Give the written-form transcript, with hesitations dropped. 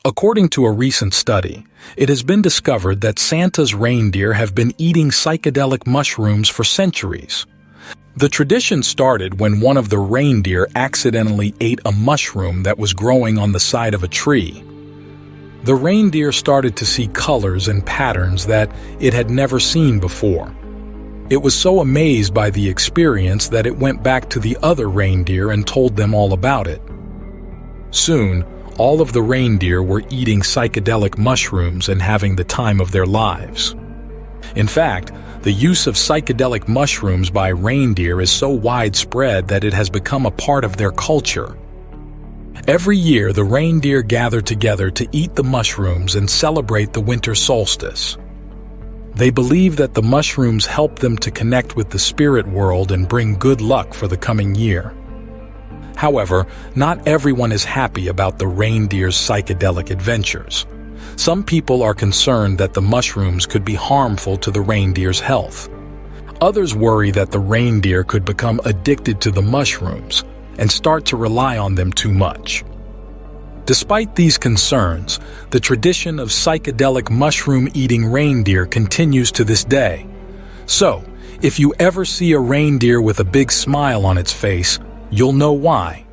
According to a recent study, it has been discovered that Santa's reindeer have been eating psychedelic mushrooms for centuries. The tradition started when one of the reindeer accidentally ate a mushroom that was growing on the side of a tree. The reindeer started to see colors and patterns that it had never seen before. It was so amazed by the experience that it went back to the other reindeer and told them all about it. Soon, all of the reindeer were eating psychedelic mushrooms and having the time of their lives. In fact, the use of psychedelic mushrooms by reindeer is so widespread that it has become a part of their culture. Every year, the reindeer gather together to eat the mushrooms and celebrate the winter solstice. They believe that the mushrooms help them to connect with the spirit world and bring good luck for the coming year. However, not everyone is happy about the reindeer's psychedelic adventures. Some people are concerned that the mushrooms could be harmful to the reindeer's health. Others worry that the reindeer could become addicted to the mushrooms and start to rely on them too much. Despite these concerns, the tradition of psychedelic mushroom-eating reindeer continues to this day. So, if you ever see a reindeer with a big smile on its face, you'll know why.